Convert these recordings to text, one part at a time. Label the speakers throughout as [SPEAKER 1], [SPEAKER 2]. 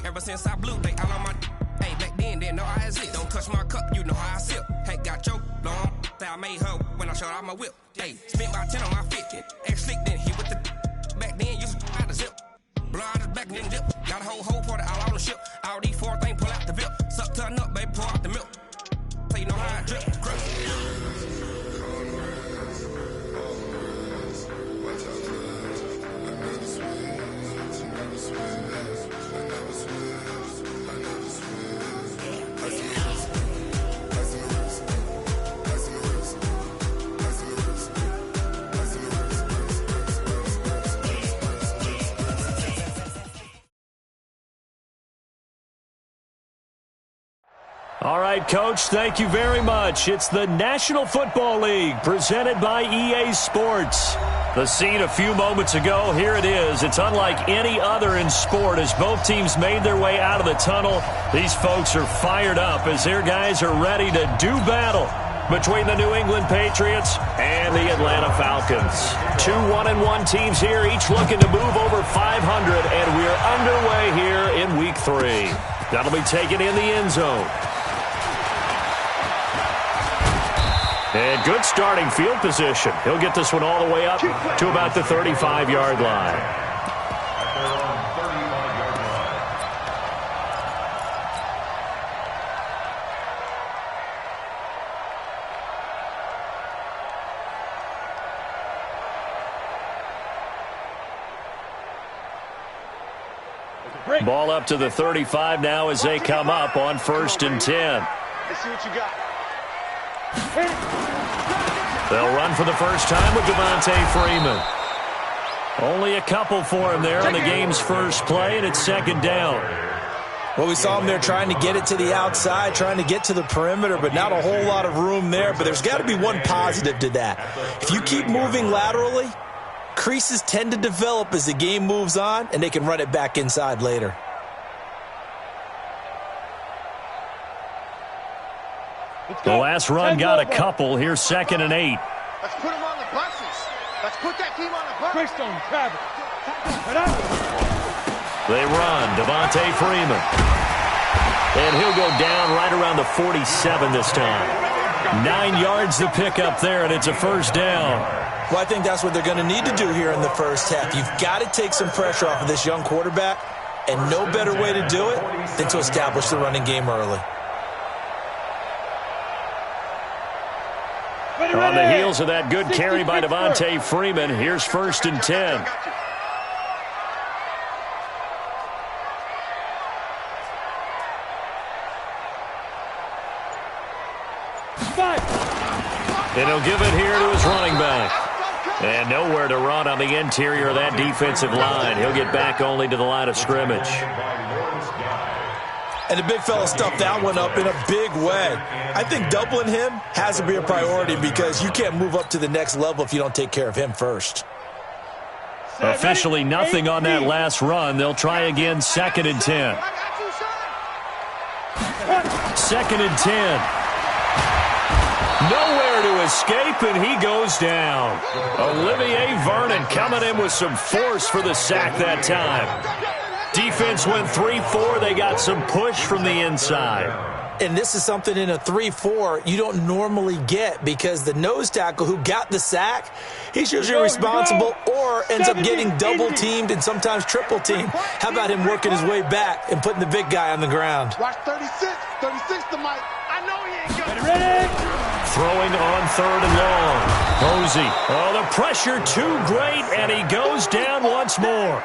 [SPEAKER 1] ever since I blew, they all on my. Hey, back then, didn't know I exist. Don't touch my cup, you know how I sip. Hey, got your long. I made her when I showed out my whip. Hey, spent about 10 on my fit. Ex-slick, then hit with the. Back then, used to out the zip. Blow out the back, then dip. Got a whole party all on the ship. All these four things, pull out the VIP. Suck, turn up, baby, pour out the milk. So you know how I drip.
[SPEAKER 2] All right, Coach, thank you very much. It's the National Football League presented by EA Sports. The scene a few moments ago, here it is. It's unlike any other in sport as both teams made their way out of the tunnel. These folks are fired up as their guys are ready to do battle between the New England Patriots and the Atlanta Falcons. Two 1-1 teams here, each looking to move over 500, and we're underway here in Week 3. That'll be taken in the end zone. And good starting field position. He'll get this one all the way up to about the 35-yard line. Ball up to the 35 now as they come up on 1st and 10.
[SPEAKER 3] Let's see what you got.
[SPEAKER 2] They'll run for the first time with Devontae Freeman. Only a couple for him there on the game's first play, and it's 2nd down.
[SPEAKER 4] Well, we saw him there trying to get it to the outside, trying to get to the perimeter, but not a whole lot of room there. But there's got to be one positive to that. If you keep moving laterally, creases tend to develop as the game moves on, and they can run it back inside later.
[SPEAKER 2] The last run got a couple. Here's 2nd and 8.
[SPEAKER 3] Let's put them on the buses. Let's put that team on the bus.
[SPEAKER 5] Greystone, Travis.
[SPEAKER 2] They run. Devontae Freeman. And he'll go down right around the 47 this time. 9 yards to pick up there, and it's a 1st down.
[SPEAKER 4] Well, I think that's what they're going to need to do here in the first half. You've got to take some pressure off of this young quarterback, and no better way to do it than to establish the running game early.
[SPEAKER 2] On the heels of that good carry by Devontae Freeman, here's 1st and 10. And he'll give it here to his running back. And nowhere to run on the interior of that defensive line. He'll get back only to the line of scrimmage.
[SPEAKER 4] And the big fella stuffed that one up in a big way. I think doubling him has to be a priority because you can't move up to the next level if you don't take care of him first.
[SPEAKER 2] Officially nothing on that last run. They'll try again, 2nd and 10. 2nd and 10. Nowhere to escape, and he goes down. Olivier Vernon coming in with some force for the sack that time. Defense went 3-4. They got some push from the inside.
[SPEAKER 4] And this is something in a 3-4 you don't normally get because the nose tackle who got the sack, he's usually responsible or ends up getting double-teamed and sometimes triple-teamed. How about him working his way back and putting the big guy on the ground?
[SPEAKER 3] Watch 36. 36 to Mike. I know he ain't good.
[SPEAKER 5] Ready?
[SPEAKER 2] Throwing on 3rd and long. Posey. Oh, the pressure too great, and he goes down once more.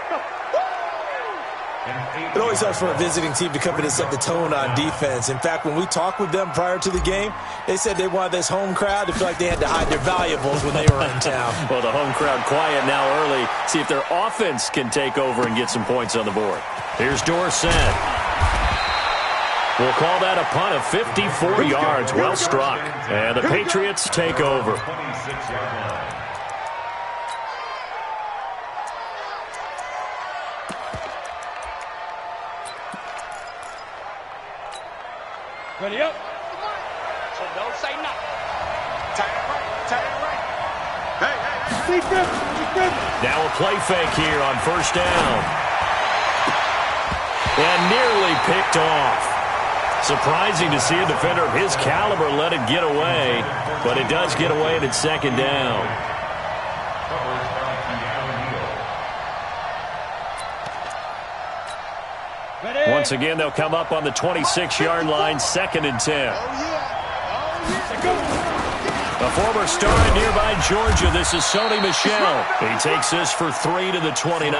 [SPEAKER 4] It always helps for a visiting team to come in and set the tone on defense. In fact, when we talked with them prior to the game, they said they wanted this home crowd to feel like they had to hide their valuables when they were in town.
[SPEAKER 2] Well, the home crowd quiet now early. See if their offense can take over and get some points on the board. Here's Dorsett. We'll call that a punt of 54 yards. Well struck. And the Patriots take over.
[SPEAKER 5] Ready up.
[SPEAKER 3] So don't say nothing. Tight right. Tight right. Hey.
[SPEAKER 2] Now a play fake here on 1st down. And nearly picked off. Surprising to see a defender of his caliber let it get away, but it does get away and it's second down. Once again, they'll come up on the 26-yard line, 2nd and 10. A former star in nearby Georgia, this is Sony Michel. He takes this for 3 to the 29.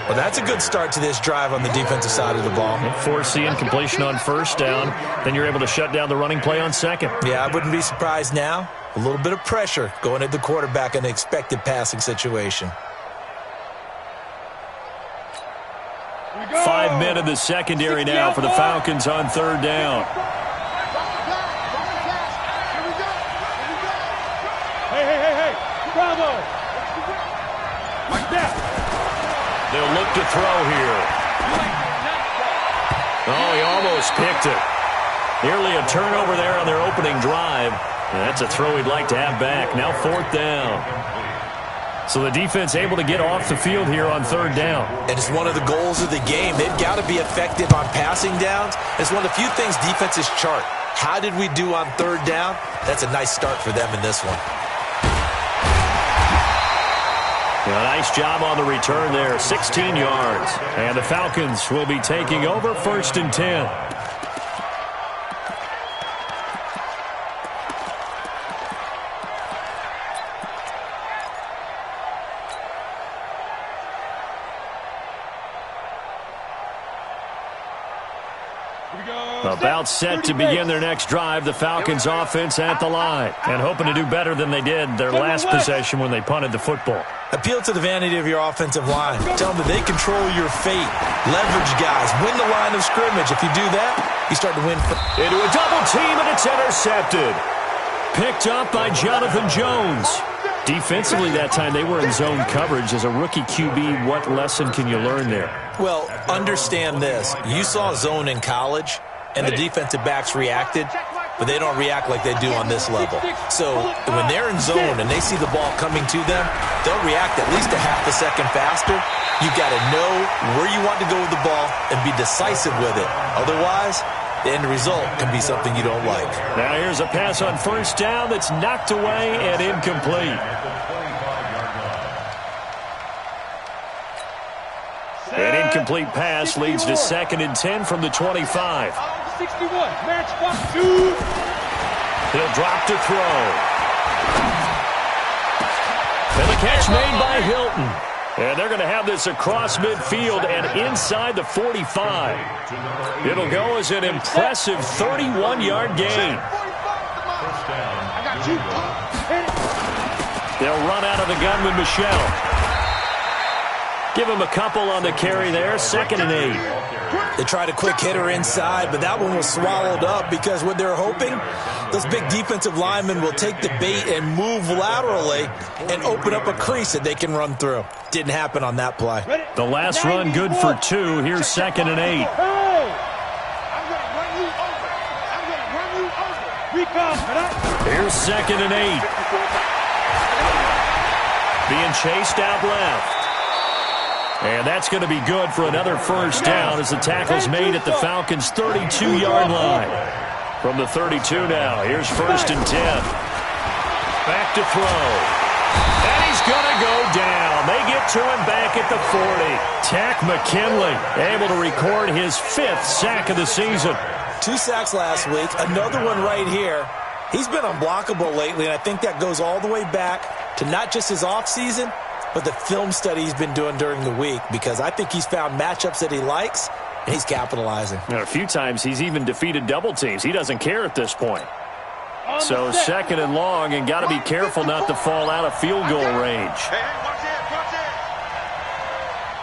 [SPEAKER 4] Well, that's a good start to this drive on the defensive side of the ball.
[SPEAKER 2] Force the incompletion on first down. Then you're able to shut down the running play on second.
[SPEAKER 4] Yeah, I wouldn't be surprised now. A little bit of pressure going at the quarterback in an expected passing situation.
[SPEAKER 2] 5 men in the secondary now for the Falcons on 3rd down.
[SPEAKER 5] Hey. Bravo. Like that.
[SPEAKER 2] They'll look to throw here. Oh, he almost picked it. Nearly a turnover there on their opening drive. And that's a throw he'd like to have back. Now 4th down. So the defense able to get off the field here on 3rd down.
[SPEAKER 4] And it's one of the goals of the game. They've got to be effective on passing downs. It's one of the few things defenses chart. How did we do on 3rd down? That's a nice start for them in this one.
[SPEAKER 2] A nice job on the return there, 16 yards. And the Falcons will be taking over 1st and 10. About set to begin their next drive, the Falcons offense at the line. And hoping to do better than they did their last possession when they punted the football.
[SPEAKER 4] Appeal to the vanity of your offensive line. Tell them that they control your fate. Leverage guys. Win the line of scrimmage. If you do that, you start to win.
[SPEAKER 2] Into a double team, and it's intercepted. Picked up by Jonathan Jones. Defensively that time, they were in zone coverage. As a rookie QB, what lesson can you learn there?
[SPEAKER 4] Well, understand this. You saw zone in college, and the defensive backs reacted, but they don't react like they do on this level. So when they're in zone and they see the ball coming to them, they'll react at least a half a second faster. You've got to know where you want to go with the ball and be decisive with it. Otherwise, the end result can be something you don't like.
[SPEAKER 2] Now here's a pass on 1st down that's knocked away and incomplete. An incomplete pass leads to 2nd and 10 from the 25.
[SPEAKER 5] 61, match box 2.
[SPEAKER 2] He'll drop to throw. And the catch made by Hilton. And they're going to have this across midfield and inside the 45. It'll go as an impressive 31-yard gain. They'll run out of the gun with Michel. Give him a couple on the carry there, 2nd and 8.
[SPEAKER 4] They tried a quick hitter inside, but that one was swallowed up because what they're hoping, those big defensive linemen will take the bait and move laterally and open up a crease that they can run through. Didn't happen on that play.
[SPEAKER 2] The last run good for 2. Here's 2nd and 8. Here's 2nd and 8. Being chased out left. And that's going to be good for another 1st down as the tackle's made at the Falcons' 32-yard line. From the 32 now, here's 1st and 10. Back to throw. And he's going to go down. They get to him back at the 40. Tack McKinley able to record his 5th sack of the season.
[SPEAKER 4] 2 sacks last week, another one right here. He's been unblockable lately, and I think that goes all the way back to not just his offseason, but the film study he's been doing during the week, because I think he's found matchups that he likes, and he's capitalizing.
[SPEAKER 2] And a few times he's even defeated double teams. He doesn't care at this point. So 2nd and long, and got to be careful not to fall out of field goal range.
[SPEAKER 3] Hey, watch it, watch it.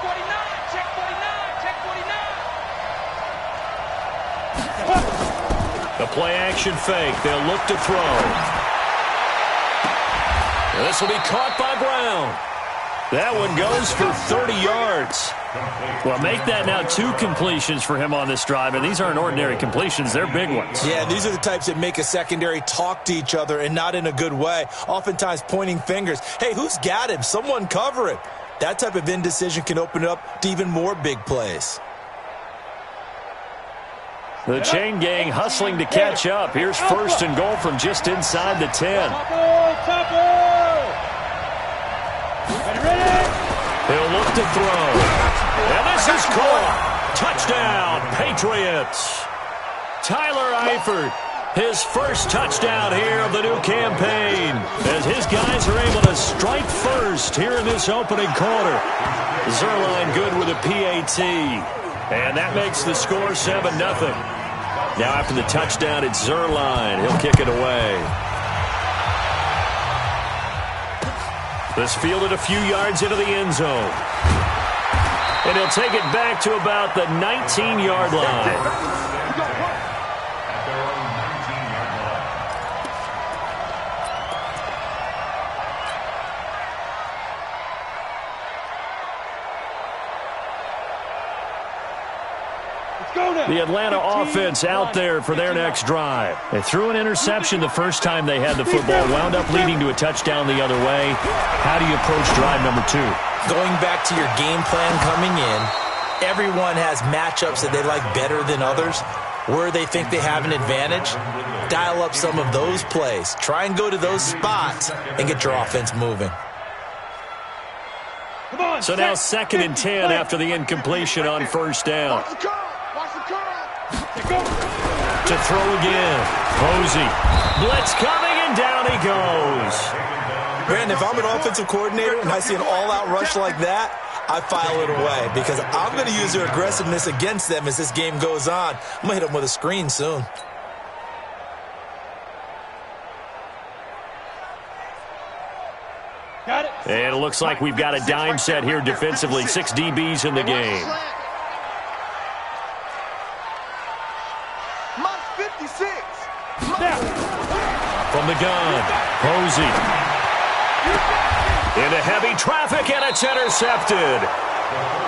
[SPEAKER 3] 49, check 49, check 49.
[SPEAKER 2] The play-action fake. They'll look to throw. This will be caught by Brown. That one goes for 30 yards. Well, make that now 2 completions for him on this drive, and these aren't ordinary completions. They're big ones.
[SPEAKER 4] Yeah, these are the types that make a secondary talk to each other and not in a good way, oftentimes pointing fingers. Hey, who's got him? Someone cover it. That type of indecision can open up to even more big plays.
[SPEAKER 2] The chain gang hustling to catch up. Here's first and goal from just inside the 10. He'll look to throw. And this is caught. Touchdown, Patriots. Tyler Eifert, his first touchdown here of the new campaign, as his guys are able to strike first here in this opening quarter. Zerline good with a PAT. And that makes the score 7-0. Now after the touchdown, it's Zerline. He'll kick it away. This fielded a few yards into the end zone. And he'll take it back to about the 19-yard line. The Atlanta offense out there for their next drive. They threw an interception the first time they had the football, wound up leading to a touchdown the other way. How do you approach drive number 2?
[SPEAKER 4] Going back to your game plan coming in, everyone has matchups that they like better than others. Where they think they have an advantage, dial up some of those plays. Try and go to those spots and get your offense moving.
[SPEAKER 2] So now 2nd and 10 after the incompletion on first down. To throw again. Posey. Blitz coming, and down he goes.
[SPEAKER 4] Brandon, if I'm an offensive coordinator and I see an all-out rush like that, I file it away because I'm going to use their aggressiveness against them as this game goes on. I'm going to hit them with a screen soon.
[SPEAKER 5] Got it.
[SPEAKER 2] And it looks like we've got a dime set here defensively. 6 DBs in the game. From the gun, Posey. Into heavy traffic, and it's intercepted.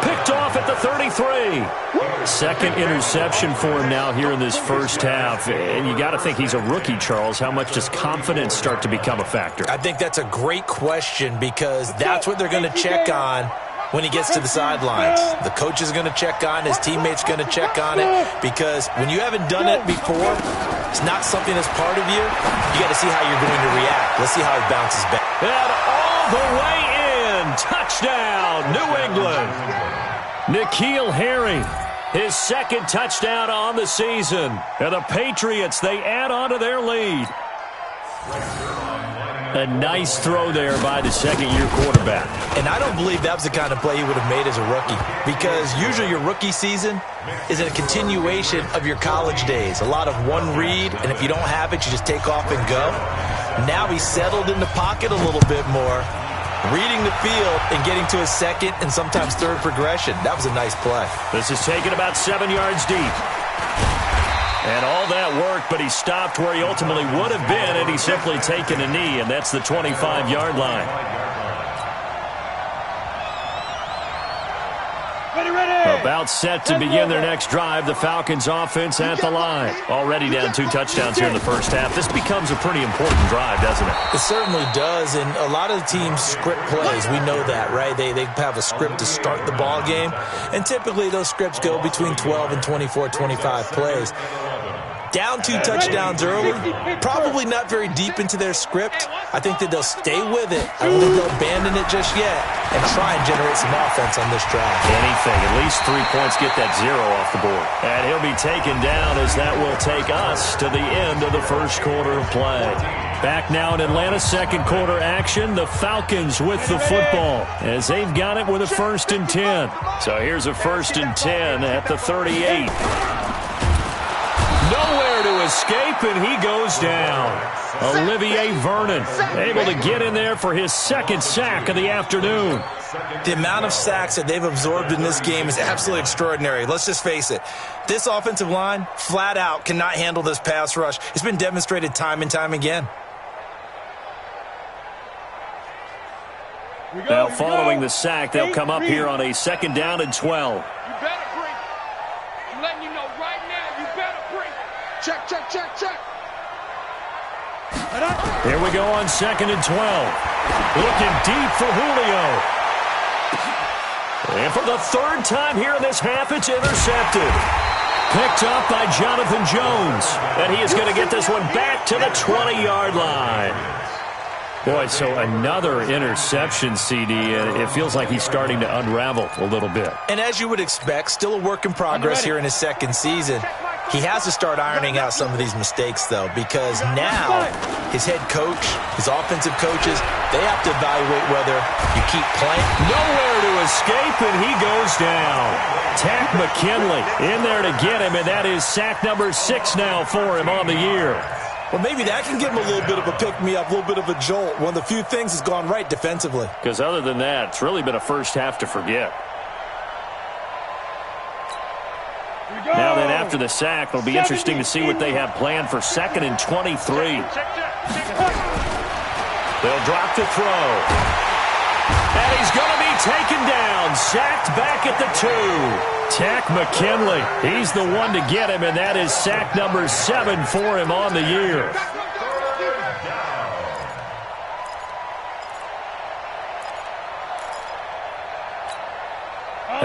[SPEAKER 2] Picked off at the 33. Second interception for him now here in this first half. And you got to think he's a rookie, Charles. How much does confidence start to become a factor?
[SPEAKER 4] I think that's a great question because that's what they're going to check on when he gets to the sidelines. The coach is going to check on, his teammates going to check on it, because when you haven't done it before, it's not something that's part of you. You got to see how you're going to react. Let's see how he bounces back.
[SPEAKER 2] And all the way in. Touchdown, New England. N'Keal Harry, his 2nd touchdown on the season. And the Patriots, they add on to their lead. A nice throw there by the second-year quarterback.
[SPEAKER 4] And I don't believe that was the kind of play he would have made as a rookie, because usually your rookie season is a continuation of your college days. A lot of one read, and if you don't have it, you just take off and go. Now he's settled in the pocket a little bit more, reading the field and getting to his second and sometimes third progression. That was a nice play.
[SPEAKER 2] This is taken about 7 yards deep. And all that worked, but he stopped where he ultimately would have been, and he's simply taken a knee, and that's the 25-yard line. About set to begin their next drive. The Falcons offense at the line. Already down 2 touchdowns here in the first half. This becomes a pretty important drive, doesn't it?
[SPEAKER 4] It certainly does, and a lot of the teams script plays. We know that, right? They have a script to start the ball game, and typically those scripts go between 12 and 24, 25 plays. Down 2 touchdowns early, probably not very deep into their script. I think that they'll stay with it. I don't think they'll abandon it just yet and try and generate some offense on this drive.
[SPEAKER 2] Anything, at least 3 points, get that 0 off the board. And he'll be taken down as that will take us to the end of the first quarter of play. Back now in Atlanta, second quarter action. The Falcons with the football as they've got it with a 1st and 10. So here's a 1st and 10 at the 38. Nowhere to escape, and he goes down. Olivier Vernon able to get in there for his 2nd sack of the afternoon.
[SPEAKER 4] The amount of sacks that they've absorbed in this game is absolutely extraordinary. Let's just face it. This offensive line, flat out, cannot handle this pass rush. It's been demonstrated time and time again.
[SPEAKER 2] Now following the sack, they'll come up here on a 2nd down and 12.
[SPEAKER 3] You better bring. I'm letting you know right now, you better bring. Check, check, check, check.
[SPEAKER 2] Here we go on 2nd and 12. Looking deep for Julio. And for the 3rd time here in this half, it's intercepted. Picked up by Jonathan Jones. And he is going to get this one back to the 20-yard line. Boy, so another interception, CD, and it feels like he's starting to unravel a little bit.
[SPEAKER 4] And as you would expect, still a work in progress here in his second season. He has to start ironing out some of these mistakes, though, because now his head coach, his offensive coaches, they have to evaluate whether you keep playing.
[SPEAKER 2] Nowhere to escape, and he goes down. Tack McKinley in there to get him, and that is sack number 6 now for him on the year.
[SPEAKER 4] Well, maybe that can give him a little bit of a pick-me-up, a little bit of a jolt. One of the few things has gone right defensively.
[SPEAKER 2] Because other than that, it's really been a first half to forget. Now then, after the sack, it'll be interesting to see what they have planned for 2nd and 23. They'll drop to throw. And he's going to be taken down, sacked back at the 2. Tack McKinley, he's the one to get him, and that is sack number 7 for him on the year.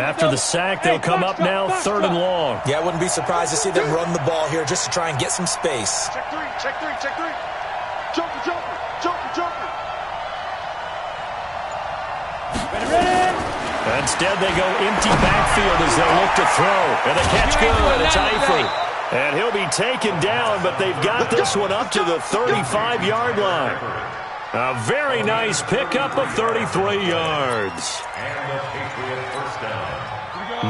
[SPEAKER 2] After the sack, they'll come up now 3rd and long.
[SPEAKER 4] Yeah, I wouldn't be surprised to see them run the ball here just to try and get some space.
[SPEAKER 3] Check three, check three, check three. Jumper, jumper, jumper, jumper.
[SPEAKER 5] Ready?
[SPEAKER 2] Instead, they go empty backfield as they look to throw. And the catch good. It's Eifert. And he'll be taken down, but they've got this one up to the 35-yard line. A very nice pickup of 33 yards.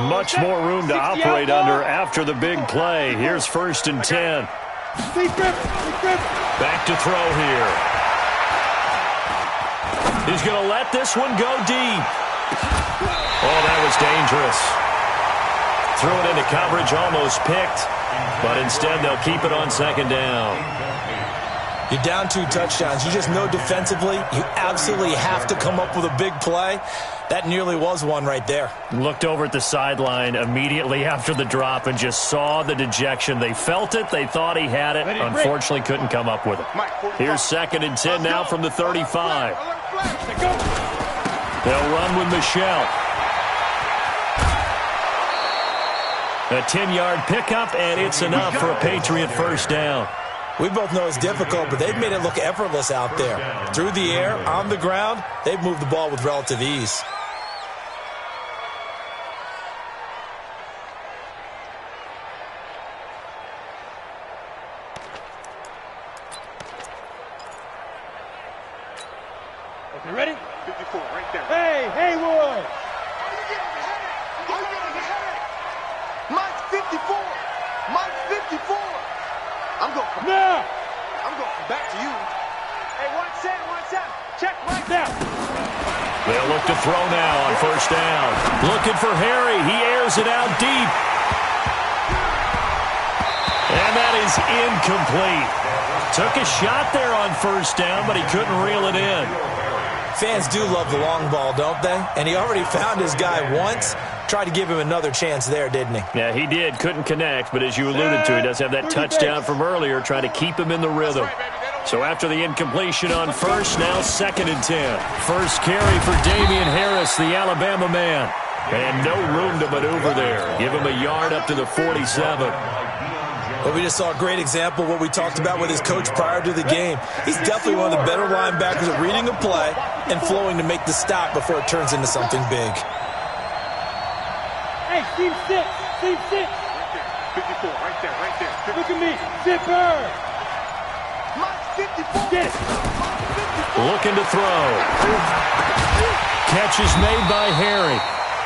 [SPEAKER 2] Much more room to operate under after the big play. Here's 1st and 10. Back to throw here. He's going to let this one go deep. Oh, that was dangerous. Threw it into coverage, almost picked. But instead, they'll keep it on 2nd down.
[SPEAKER 4] You're down 2 touchdowns. You just know defensively you absolutely have to come up with a big play. That nearly was one right there.
[SPEAKER 2] Looked over at the sideline immediately after the drop and just saw the dejection. They felt it. They thought he had it. Unfortunately, couldn't come up with it. Here's 2nd and 10 now from the 35. They'll run with Michelle. A 10-yard pickup, and it's enough for a Patriot first down.
[SPEAKER 4] We both know it's difficult, but they've made it look effortless out there. Through the air, on the ground, they've moved the ball with relative ease.
[SPEAKER 5] Okay, ready?
[SPEAKER 3] 54, right there.
[SPEAKER 5] Hey, Haywood!
[SPEAKER 3] Mike's 54. Mike's 54. I'm going to
[SPEAKER 5] Now!
[SPEAKER 3] come back to you. Hey, 1-7. Check right
[SPEAKER 5] Now!
[SPEAKER 2] They'll look to throw now on 1st down. Looking for Harry. He airs it out deep. And that is incomplete. Took a shot there on 1st down, but he couldn't reel it in.
[SPEAKER 4] Fans do love the long ball, don't they? And he already found his guy once. Tried to give him another chance there, didn't he?
[SPEAKER 2] Yeah, he did. Couldn't connect, but as you alluded to, he does have that touchdown from earlier, trying to keep him in the rhythm. So after the incompletion on 1st, now 2nd and 10. First carry for Damian Harris, the Alabama man. And no room to maneuver there. Give him a yard up to the 47.
[SPEAKER 4] Well, we just saw a great example of what we talked about with his coach prior to the game. He's definitely one of the better linebackers at reading a play and flowing to make the stop before it turns into something big.
[SPEAKER 5] Hey, team 6! Team 6!
[SPEAKER 3] 54, right there.
[SPEAKER 5] Look at me! Zipper!
[SPEAKER 3] Mike's 54.
[SPEAKER 5] Get it!
[SPEAKER 2] Looking to throw. Catch is made by Harry.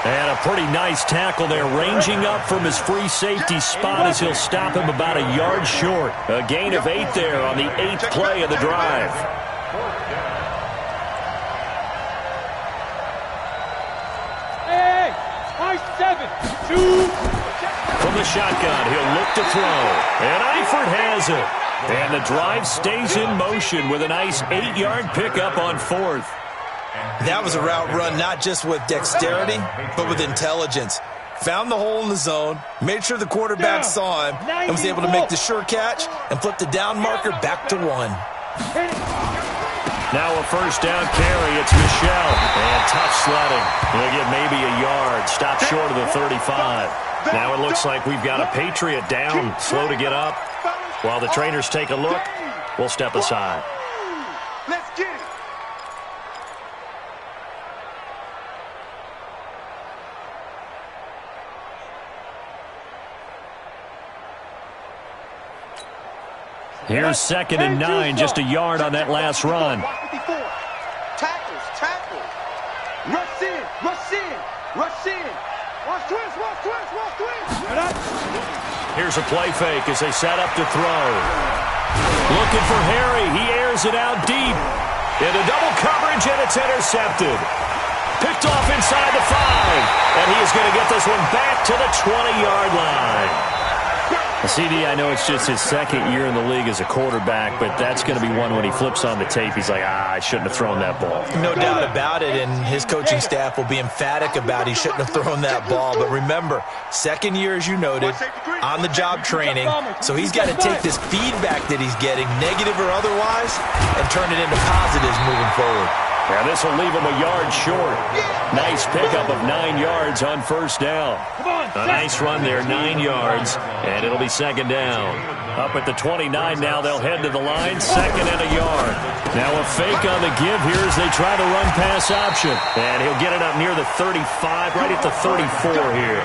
[SPEAKER 2] And a pretty nice tackle there, ranging up from his free safety spot as he'll stop him about a yard short. A gain of 8 there on the 8th play of the drive.
[SPEAKER 5] Hey! High 7! 2!
[SPEAKER 2] From the shotgun, he'll look to throw. And Eifert has it. And the drive stays in motion with a nice 8-yard pickup on 4th.
[SPEAKER 4] That was a route run not just with dexterity, but with intelligence. Found the hole in the zone, made sure the quarterback saw him, and was able to make the sure catch and flip the down marker back to 1.
[SPEAKER 2] Now a first down carry. It's Michel. And tough sledding. He'll get maybe a yard. Stop short of the 35. Now it looks like we've got a Patriot down. Slow to get up. While the trainers take a look, we'll step aside.
[SPEAKER 3] Let's get it.
[SPEAKER 2] Here's 2nd and 9, just a yard on that last run.
[SPEAKER 3] Tackles. Rush in. Watch twist.
[SPEAKER 2] Here's a play fake as they set up to throw. Looking for Harry. He airs it out deep. Into double coverage, and it's intercepted. Picked off inside the 5. And he is going to get this one back to the 20-yard line. CD, I know it's just his 2nd year in the league as a quarterback, but that's going to be one when he flips on the tape. He's like, I shouldn't have thrown that ball.
[SPEAKER 4] No doubt about it, and his coaching staff will be emphatic about he shouldn't have thrown that ball. But remember, 2nd year, as you noted, on-the-job training, so he's got to take this feedback that he's getting, negative or otherwise, and turn it into positives moving forward.
[SPEAKER 2] Yeah, this will leave him a yard short. Nice pickup of 9 yards on first down. A nice run there, 9 yards, and it'll be 2nd down. Up at the 29 now, they'll head to the line, 2nd and a yard. Now a fake on the give here as they try to run pass option. And he'll get it up near the 35, right at the 34 here.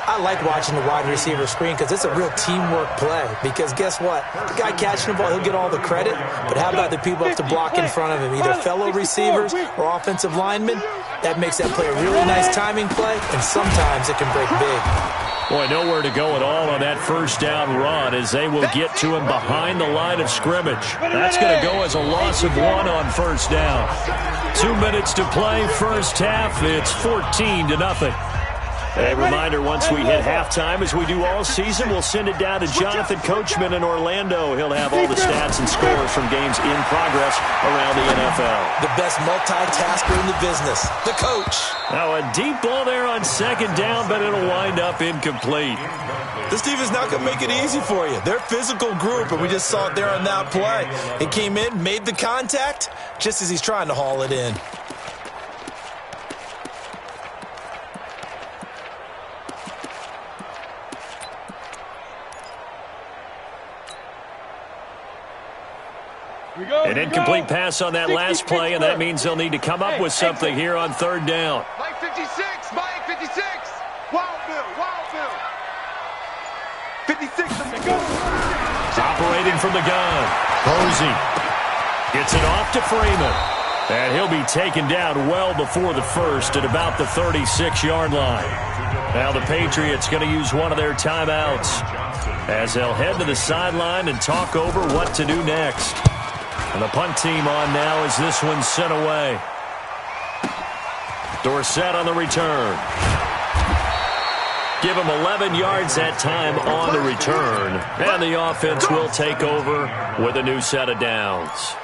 [SPEAKER 6] I like watching the wide receiver screen because it's a real teamwork play. Because guess what? The guy catching the ball, he'll get all the credit. But how about the people have to block in front of him? Either fellow receivers or offensive linemen. That makes that play a really nice timing play, and sometimes it can break big.
[SPEAKER 2] Boy, nowhere to go at all on that first down run as they will get to him behind the line of scrimmage. That's going to go as a loss of 1 on first down. 2 minutes to play, first half. It's 14-0. A reminder, once we hit halftime, as we do all season, we'll send it down to Jonathan Coachman in Orlando. He'll have all the stats and scores from games in progress around the NFL.
[SPEAKER 6] The best multitasker in the business, the coach.
[SPEAKER 2] Now a deep ball there on 2nd down, but it'll wind up incomplete.
[SPEAKER 4] This team is not going to make it easy for you. They're a physical group, and we just saw it there on that play. It came in, made the contact, just as he's trying to haul it in.
[SPEAKER 2] An incomplete pass on that last play, and that means they'll need to come up with something here on 3rd down.
[SPEAKER 3] Mike 56. Wild Bill. 56.
[SPEAKER 2] Operating from the gun. Posey gets it off to Freeman. And he'll be taken down well before the first at about the 36-yard line. Now the Patriots going to use one of their timeouts as they'll head to the sideline and talk over what to do next. And the punt team on now as this one's sent away. Dorsett on the return. Give him 11 yards that time on the return. And the offense will take over with a new set of downs.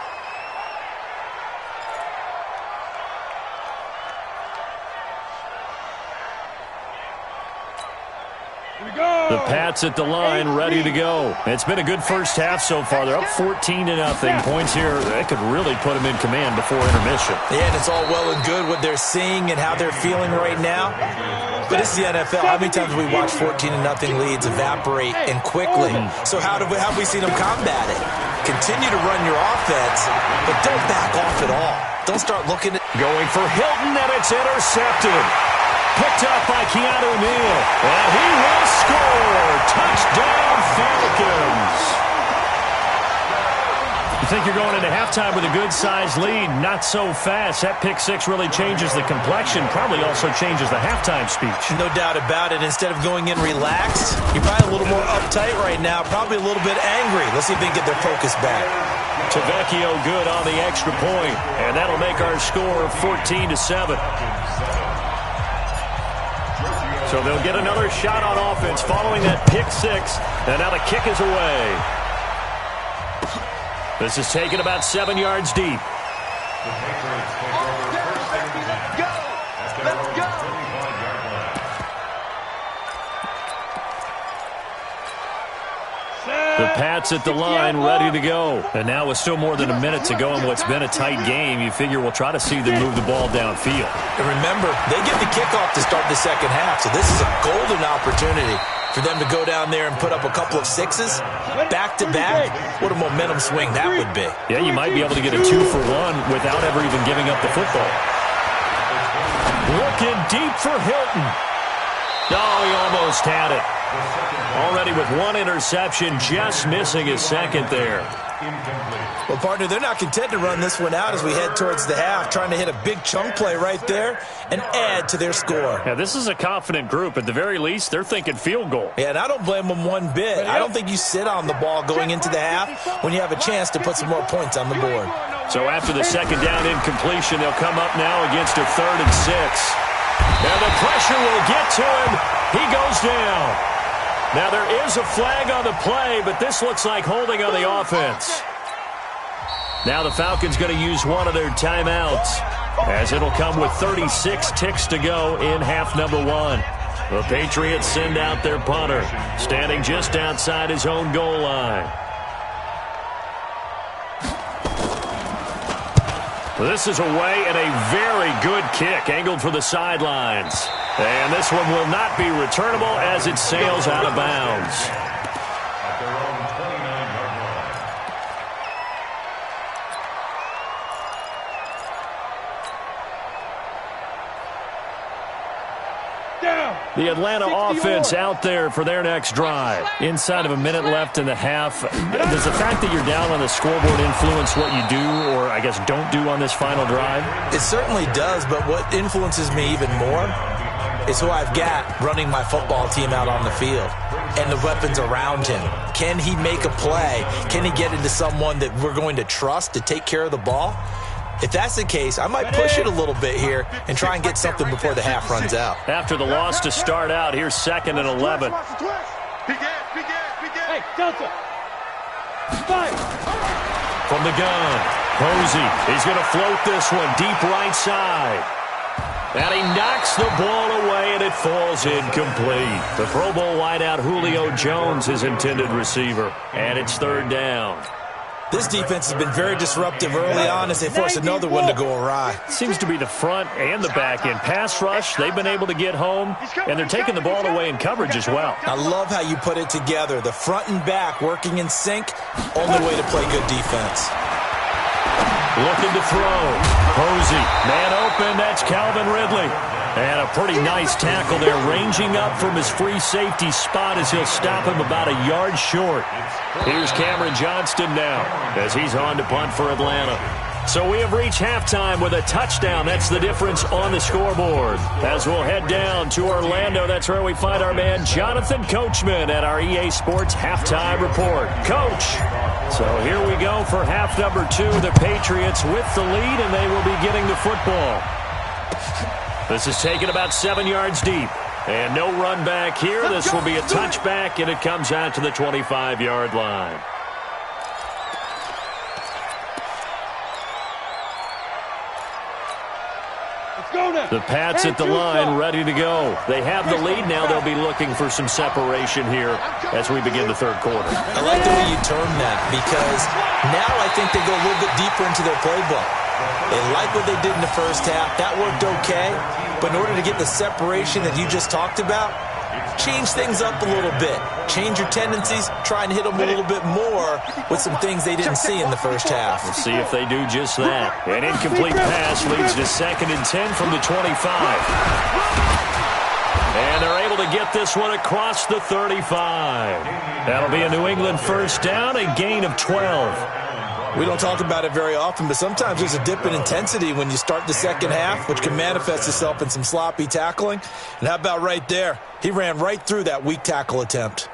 [SPEAKER 2] The Pats at the line, ready to go. It's been a good first half so far. They're up 14-0. Points here, that could really put them in command before intermission.
[SPEAKER 4] Yeah, and it's all well and good what they're seeing and how they're feeling right now. But it's the NFL. How many times have we watched 14-0 leads evaporate and quickly? So how have we seen them combat it? Continue to run your offense, but don't back off at all. Don't start looking at...
[SPEAKER 2] Going for Hilton, and it's intercepted. Picked up by Keanu Neal. And he will score. Touchdown, Falcons. You think you're going into halftime with a good-sized lead. Not so fast. That pick six really changes the complexion. Probably also changes the halftime speech.
[SPEAKER 4] No doubt about it. Instead of going in relaxed, you're probably a little more uptight right now. Probably a little bit angry. Let's see if they can get their focus back.
[SPEAKER 2] Tavecchio good on the extra point. And that'll make our score 14-7. So they'll get another shot on offense following that pick six. And now the kick is away. This is taken about 7 yards deep. The Pats at the line, ready to go. And now with still more than a minute to go in what's been a tight game, you figure we'll try to see them move the ball downfield.
[SPEAKER 4] And remember, they get the kickoff to start the second half, so this is a golden opportunity for them to go down there and put up a couple of sixes back-to-back. What a momentum swing that would be.
[SPEAKER 2] Yeah, you might be able to get a 2-for-1 without ever even giving up the football. Looking deep for Hilton. Oh, he almost had it. Already with one interception, just missing his second there.
[SPEAKER 4] Well, partner, they're not content to run this one out as we head towards the half, trying to hit a big chunk play right there and add to their score.
[SPEAKER 2] Yeah, this is a confident group. At the very least, they're thinking field goal.
[SPEAKER 4] Yeah, and I don't blame them one bit. I don't think you sit on the ball going into the half when you have a chance to put some more points on the board.
[SPEAKER 2] So after the second down incompletion, they'll come up now against a 3rd and 6. And the pressure will get to him. He goes down. Now, there is a flag on the play, but this looks like holding on the offense. Now the Falcons going to use one of their timeouts, as it'll come with 36 ticks to go in half number 1. The Patriots send out their punter, standing just outside his own goal line. This is away and a very good kick, angled for the sidelines. And this one will not be returnable as it sails out of bounds. The Atlanta offense out there for their next drive. Inside of a minute left in the half. Does the fact that you're down on the scoreboard influence what you do, or I guess don't do on this final drive?
[SPEAKER 4] It certainly does, but what influences me even more is who I've got running my football team out on the field and the weapons around him. Can he make a play? Can he get into someone that we're going to trust to take care of the ball? If that's the case, I might push it a little bit here and try and get something before the half runs out.
[SPEAKER 2] After the loss to start out, here's 2nd and 11.
[SPEAKER 5] Hey, Delta. Five.
[SPEAKER 2] From the gun, Posey. He's going to float this one deep right side. And he knocks the ball away, and it falls incomplete. The Pro Bowl wideout Julio Jones, his intended receiver. And it's 3rd down.
[SPEAKER 4] This defense has been very disruptive early on as they force another one to go awry.
[SPEAKER 2] Seems to be the front and the back end. Pass rush, they've been able to get home, and they're taking the ball away in coverage as well.
[SPEAKER 4] I love how you put it together. The front and back working in sync, only way to play good defense.
[SPEAKER 2] Looking to throw. Posey, man open, that's Calvin Ridley. And a pretty nice tackle there, ranging up from his free safety spot as he'll stop him about a yard short. Here's Cameron Johnston now as he's on to punt for Atlanta. So we have reached halftime with a touchdown. That's the difference on the scoreboard. As we'll head down to Orlando, that's where we find our man Jonathan Coachman at our EA Sports Halftime Report. Coach, so here we go for half number 2. The Patriots with the lead, and they will be getting the football. This is taken about 7 yards deep. And no run back here. This will be a touchback, and it comes out to the 25-yard line. The Pats at the line, ready to go. They have the lead now. They'll be looking for some separation here as we begin the 3rd quarter.
[SPEAKER 4] I like the way you term that, because now I think they go a little bit deeper into their playbook. They like what they did in the first half. That worked okay. But in order to get the separation that you just talked about, change things up a little bit. Change your tendencies. Try and hit them a little bit more with some things they didn't see in the first half.
[SPEAKER 2] We'll see if they do just that. An incomplete pass leads to 2nd and 10 from the 25. And they're able to get this one across the 35. That'll be a New England 1st down, a gain of 12.
[SPEAKER 4] We don't talk about it very often, but sometimes there's a dip in intensity when you start the second half, which can manifest itself in some sloppy tackling. And how about right there? He ran right through that weak tackle attempt.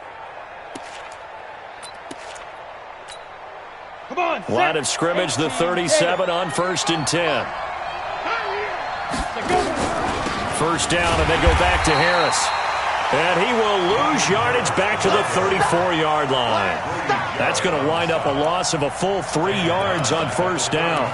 [SPEAKER 5] Come on,
[SPEAKER 2] line of scrimmage, the 37 on 1st and 10. 1st down, and they go back to Harris. And he will lose yardage back to the 34-yard line. That's going to wind up a loss of a full 3 yards on 1st down.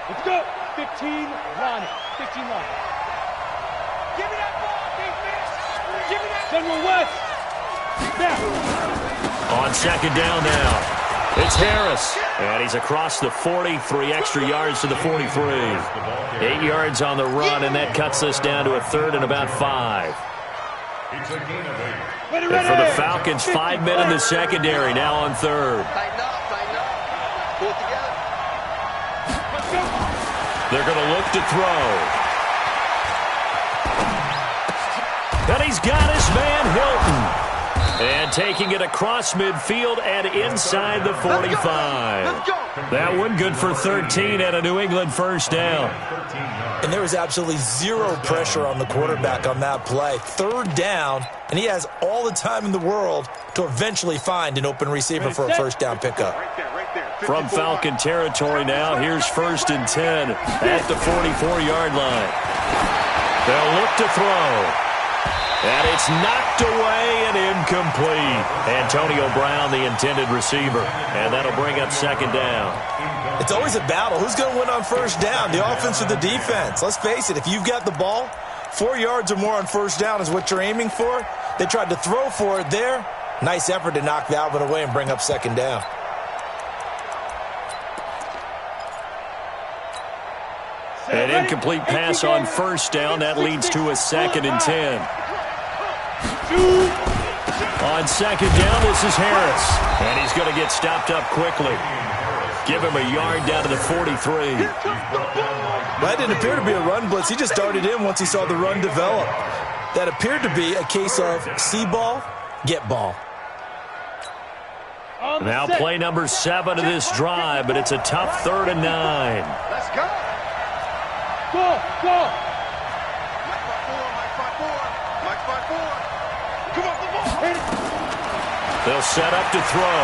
[SPEAKER 5] Let's go. 15 line. 15 line.
[SPEAKER 3] Give me that ball, defense. Give me that.
[SPEAKER 5] General West. Now.
[SPEAKER 2] On second down now. It's Harris, and he's across the 40, 3 extra yards to the 43. 8 yards on the run, and that cuts us down to a third and about 5. And for the Falcons, 5 men in the secondary, now on third.
[SPEAKER 3] Tighten up, tighten up. Pull it together.
[SPEAKER 2] They're going to look to throw. And he's got his man, Hilton. And taking it across midfield and inside the 45. That one good for 13 and a New England first down.
[SPEAKER 4] And there was absolutely zero pressure on the quarterback on that play. Third down, and he has all the time in the world to eventually find an open receiver for a first down pickup.
[SPEAKER 2] From Falcon territory now, here's 1st and 10 at the 44-yard line. They'll look to throw. And it's knocked away and incomplete. Antonio Brown, the intended receiver. And that'll bring up second down.
[SPEAKER 4] It's always a battle. Who's going to win on first down, the offense or the defense? Let's face it, if you've got the ball, 4 yards or more on first down is what you're aiming for. They tried to throw for it there. Nice effort to knock that one away and bring up second down.
[SPEAKER 2] An incomplete pass on first down. That leads to a 2nd and 10. On second down, this is Harris. And he's going to get stopped up quickly. Give him a yard down to the 43.
[SPEAKER 4] That didn't appear to be a run blitz. He just darted in once he saw the run develop. That appeared to be a case of see ball, get ball.
[SPEAKER 2] Now play number 7 of this drive, but it's a tough 3rd and 9.
[SPEAKER 3] Let's go.
[SPEAKER 5] Go, go.
[SPEAKER 3] Mike 5-4. Come on, the ball.
[SPEAKER 2] They'll set up to throw.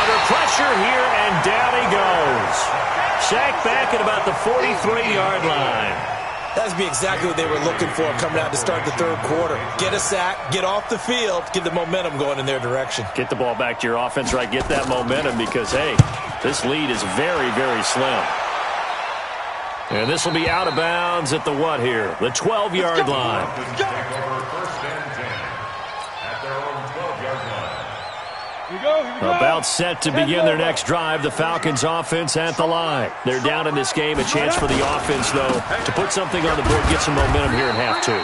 [SPEAKER 2] Under pressure here, and down he goes. Sacked back at about the 43-yard line.
[SPEAKER 4] That'd be exactly what they were looking for coming out to start the third quarter. Get a sack, get off the field, get the momentum going in their direction.
[SPEAKER 2] Get the ball back to your offense, right? Get that momentum because, hey, this lead is very, very slim. And this will be out of bounds at the what here? The 12-yard line. About set to begin their next drive. The Falcons offense at the line. They're down in this game. A chance for the offense, though, to put something on the board, get some momentum here in half 2.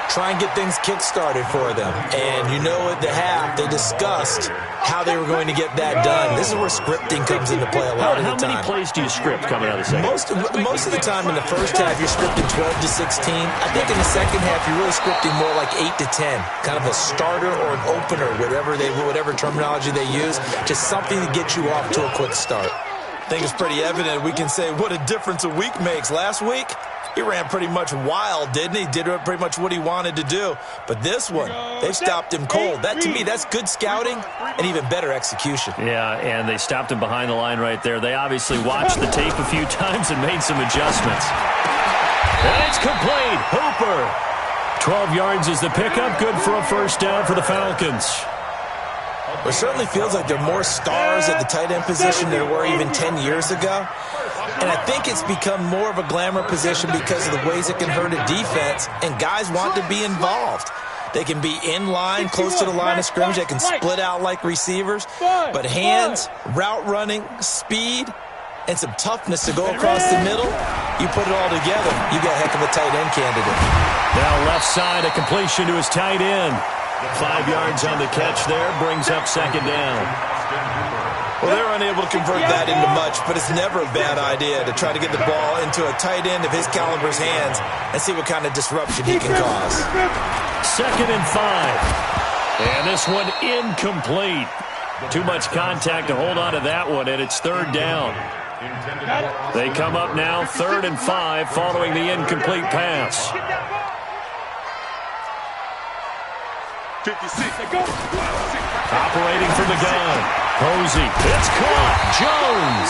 [SPEAKER 4] Try and get things kick-started for them. And you know at the half, they discussed how they were going to get that done. This is where scripting comes into play a lot of the time.
[SPEAKER 2] How many plays do you script coming out of the second?
[SPEAKER 4] Most of the time in the first half, you're scripting 12 to 16. I think in the second half, you're really scripting more like 8 to 10. Kind of a starter or an opener, whatever terminology they use. Just something to get you off to a quick start. I think it's pretty evident. We can say what a difference a week makes. Last week, he ran pretty much wild, didn't he? Did pretty much what he wanted to do. But this one, they've stopped him cold. That, to me, that's good scouting and even better execution.
[SPEAKER 2] Yeah, and they stopped him behind the line right there. They obviously watched the tape a few times and made some adjustments. And it's complete. Hooper. 12 yards is the pickup. Good for a first down for the Falcons.
[SPEAKER 4] It certainly feels like there are more stars at the tight end position than there were even 10 years ago. And I think it's become more of a glamour position because of the ways it can hurt a defense, and guys want to be involved. They can be in line, close to the line of scrimmage. They can split out like receivers. But hands, route running, speed, and some toughness to go across the middle, you put it all together, you got a heck of a tight end candidate.
[SPEAKER 2] Now left side, a completion to his tight end. 5 yards on the catch there, brings up second down.
[SPEAKER 4] Well, they're unable to convert that into much, but it's never a bad idea to try to get the ball into a tight end of his caliber's hands and see what kind of disruption he can cause.
[SPEAKER 2] 2nd and 5. And this one incomplete. Too much contact to hold on to that one, and it's 3rd down. They come up now 3rd and 5 following the incomplete pass.
[SPEAKER 3] 56.
[SPEAKER 2] Operating from the gun. Posey. It's caught. Jones.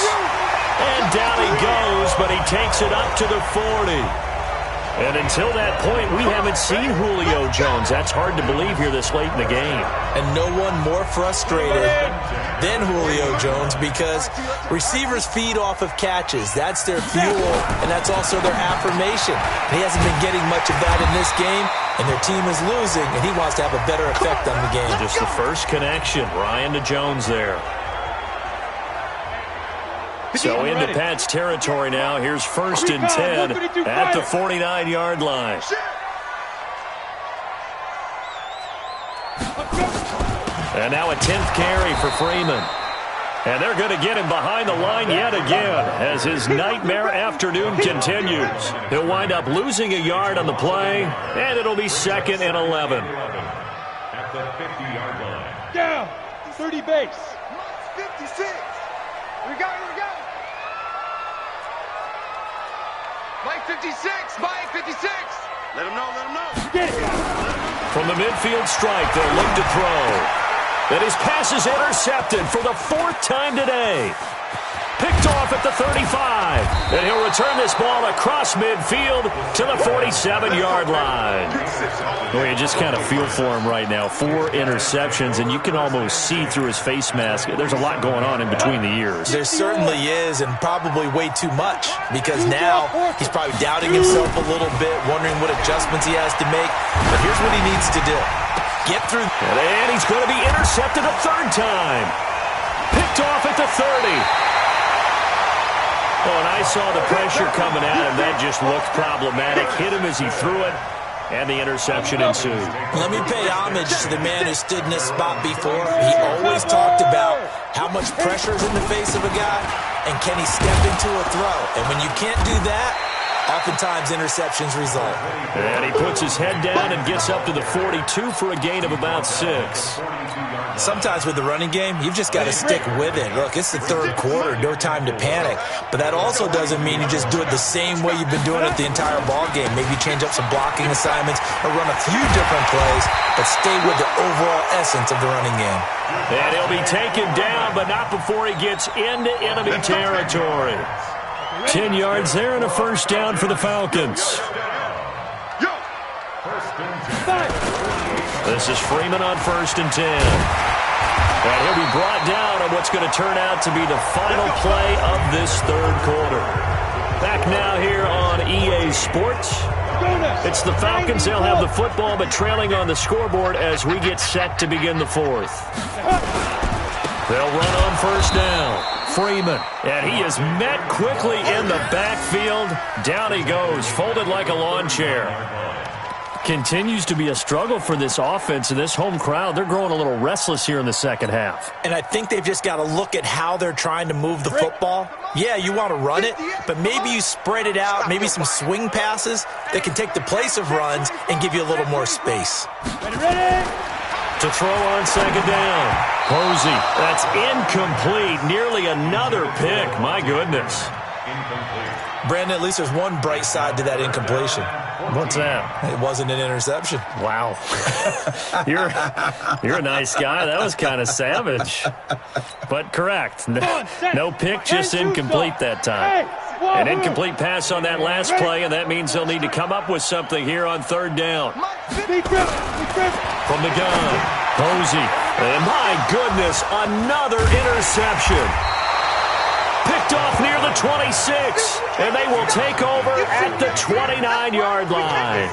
[SPEAKER 2] And down he goes, but he takes it up to the 40. And until that point, we haven't seen Julio Jones. That's hard to believe here this late in the game.
[SPEAKER 4] And no one more frustrated
[SPEAKER 6] then Julio Jones, because receivers feed off of catches. That's their fuel, and that's also their affirmation. And he hasn't been getting much of that in this game, and their team is losing, and he wants to have a better effect on the game.
[SPEAKER 2] Just the first connection, Ryan to Jones there. So into Pat's territory now. Here's 1st and 10 at the 49-yard line. And now a 10th carry for Freeman. And they're going to get him behind the line yet again as his nightmare afternoon continues. He'll wind up losing a yard on the play, and it'll be 2nd and 11.
[SPEAKER 5] At the 50-yard line. Down. 30 base.
[SPEAKER 3] 56. We got it. Mike 56. Mike 56. Let him know.
[SPEAKER 5] Get it.
[SPEAKER 2] From the midfield strike, they'll look to throw. And his pass is intercepted for the 4th time today. Picked off at the 35. And he'll return this ball across midfield to the 47-yard line. Well, you just kind of feel for him right now. 4 interceptions, and you can almost see through his face mask. There's a lot going on in between the ears.
[SPEAKER 6] There certainly is, and probably way too much, because now he's probably doubting himself a little bit, wondering what adjustments he has to make. But here's what he needs to do. Get through.
[SPEAKER 2] And he's going to be intercepted a 3rd time. Picked off at the 30. Oh, and I saw the pressure coming at him. That just looked problematic. Hit him as he threw it, and the interception ensued.
[SPEAKER 6] Let me pay homage to the man who stood in this spot before. He always talked about how much pressure is in the face of a guy, and can he step into a throw. And when you can't do that, oftentimes interceptions result.
[SPEAKER 2] And he puts his head down and gets up to the 42 for a gain of about 6.
[SPEAKER 6] Sometimes with the running game, you've just got to stick with it. Look, it's the 3rd quarter, no time to panic. But that also doesn't mean you just do it the same way you've been doing it the entire ball game. Maybe change up some blocking assignments or run a few different plays, but stay with the overall essence of the running game.
[SPEAKER 2] And he'll be taken down, but not before he gets into enemy territory. 10 yards there and a 1st down for the Falcons. This is Freeman on 1st and 10. And he'll be brought down on what's going to turn out to be the final play of this 3rd quarter. Back now here on EA Sports. It's the Falcons. They'll have the football, but trailing on the scoreboard as we get set to begin the 4th. They'll run on 1st down. Freeman, and he is met quickly in the backfield. Down he goes, folded like a lawn chair. Continues to be a struggle for this offense and this home crowd. They're growing a little restless here in the 2nd half.
[SPEAKER 6] And I think they've just got to look at how they're trying to move the football. Yeah, you want to run it, but maybe you spread it out, maybe some swing passes that can take the place of runs and give you a little more space.
[SPEAKER 5] Ready?
[SPEAKER 2] To throw on 2nd down. Posey, that's incomplete. Nearly another pick. My goodness.
[SPEAKER 6] Brandon, at least there's one bright side to that incompletion.
[SPEAKER 2] What's that?
[SPEAKER 6] It wasn't an interception.
[SPEAKER 2] Wow. You're a nice guy. That was kind of savage. But correct. No pick, just incomplete that time. An incomplete pass on that last play, and that means they'll need to come up with something here on 3rd down. From the gun, Posey. And my goodness, another interception. Picked off near the 26, and they will take over at the 29-yard line.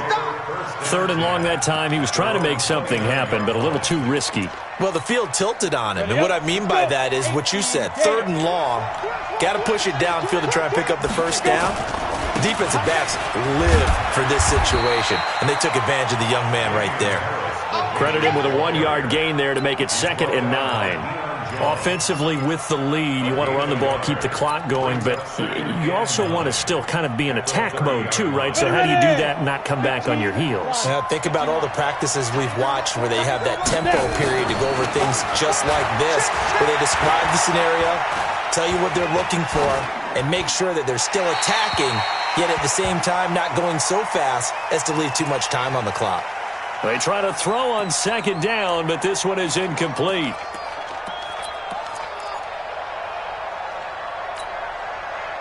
[SPEAKER 2] 3rd and long that time. He was trying to make something happen, but a little too risky.
[SPEAKER 6] Well, the field tilted on him, and what I mean by that is what you said. 3rd and long, got to push it downfield to try and pick up the 1st down. The defensive backs live for this situation, and they took advantage of the young man right there.
[SPEAKER 2] Credit him with a 1-yard gain there to make it 2nd and 9. Offensively with the lead, you want to run the ball, keep the clock going, but you also want to still kind of be in attack mode too, right? So how do you do that and not come back on your heels?
[SPEAKER 6] Yeah, think about all the practices we've watched where they have that tempo period to go over things just like this, where they describe the scenario, tell you what they're looking for, and make sure that they're still attacking, yet at the same time not going so fast as to leave too much time on the clock.
[SPEAKER 2] They try to throw on 2nd down, but this one is incomplete.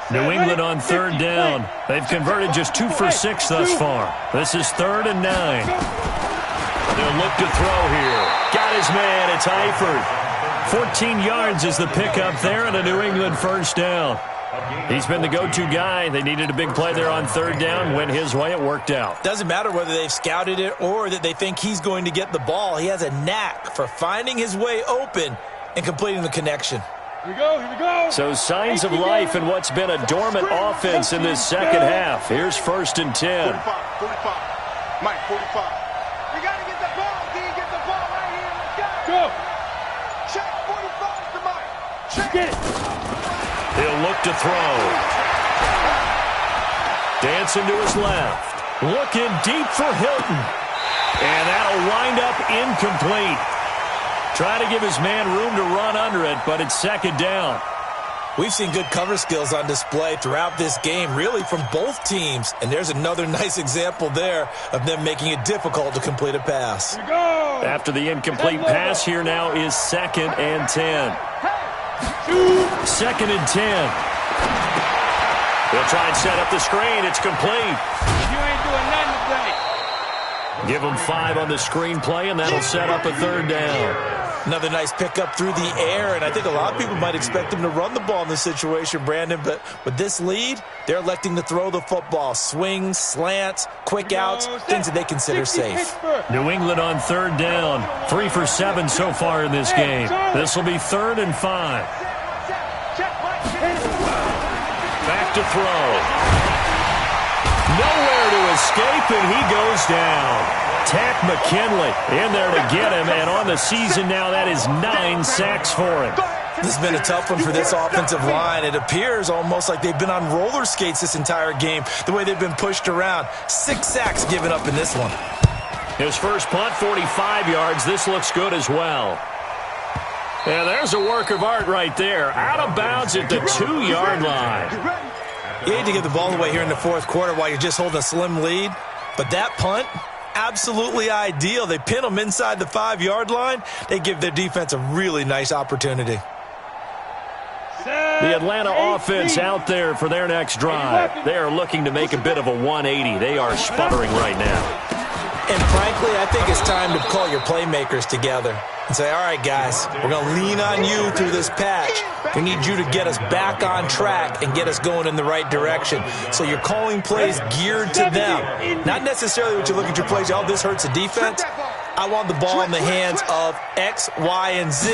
[SPEAKER 2] New England on 3rd down. They've converted just 2 for 6 thus far. This is 3rd and 9. They'll look to throw here. Got his man. It's Eifert. 14 yards is the pickup there and a New England first down. He's been the go-to guy. They needed a big play there on third down. Went his way. It worked out.
[SPEAKER 4] Doesn't matter whether they've scouted it or that they think he's going to get the ball. He has a knack for finding his way open and completing the connection.
[SPEAKER 5] Here we go.
[SPEAKER 2] So signs of life in what's been a dormant offense in this second half. Here's 1st and 10.
[SPEAKER 3] 45. Mike, 45. We got to get the ball, D. Get the ball right here. Let's go. Check 45 to Mike. Check.
[SPEAKER 5] Get it.
[SPEAKER 2] He'll look to throw. Dancing to his left. Looking deep for Hilton. And that'll wind up incomplete. Trying to give his man room to run under it, but it's second down.
[SPEAKER 4] We've seen good cover skills on display throughout this game, really from both teams. And there's another nice example there of them making it difficult to complete a pass.
[SPEAKER 5] Here we go.
[SPEAKER 2] After the incomplete pass, here now is 2nd and 10. 2nd and 10. He'll try and set up the screen. It's complete.
[SPEAKER 5] You ain't doing nothing today.
[SPEAKER 2] Give him 5 on the screen play, and that'll set up a third down.
[SPEAKER 4] Another nice pickup through the air, and I think a lot of people might expect him to run the ball in this situation, Brandon, but with this lead, they're electing to throw the football. Swings, slants, quick outs, things that they consider safe.
[SPEAKER 2] New England on third down. 3 for 7 so far in this game. This will be 3rd and 5. Back to throw. Nowhere to escape, and he goes down. Tack McKinley in there to get him, and on the season now, that is 9 sacks for him.
[SPEAKER 4] This has been a tough one for this offensive line. It appears almost like they've been on roller skates this entire game, the way they've been pushed around. 6 sacks given up in this one.
[SPEAKER 2] His first punt, 45 yards. This looks good as well. And there's a work of art right there. Out of bounds at the 2-yard line.
[SPEAKER 4] You hate to give the ball away here in the fourth quarter while you're just holding a slim lead, but that punt, absolutely ideal. They pin them inside the 5-yard line. They give their defense a really nice opportunity.
[SPEAKER 2] The Atlanta offense out there for their next drive. They are looking to make a bit of a 180. They are sputtering right now.
[SPEAKER 4] And frankly, I think it's time to call your playmakers together and say, all right, guys, we're going to lean on you through this patch. We need you to get us back on track and get us going in the right direction. So you're calling plays geared to them. Not necessarily what you look at your plays, oh, this hurts the defense. I want the ball in the hands of X, Y, and Z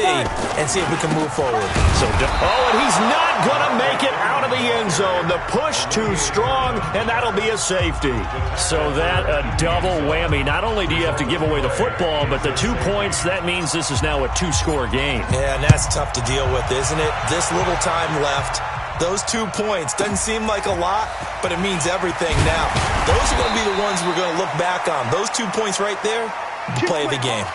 [SPEAKER 4] and see if we can move forward.
[SPEAKER 2] So, and he's not going to make it out of the end zone. The push too strong, and that'll be a safety. So that a double whammy. Not only do you have to give away the football, but the 2 points, that means this is now a 2-score game.
[SPEAKER 4] Yeah, and that's tough to deal with, isn't it? This little time left. Those 2 points doesn't seem like a lot, but it means everything now. Those are going to be the ones we're going to look back on. Those 2 points right there, the play of the game.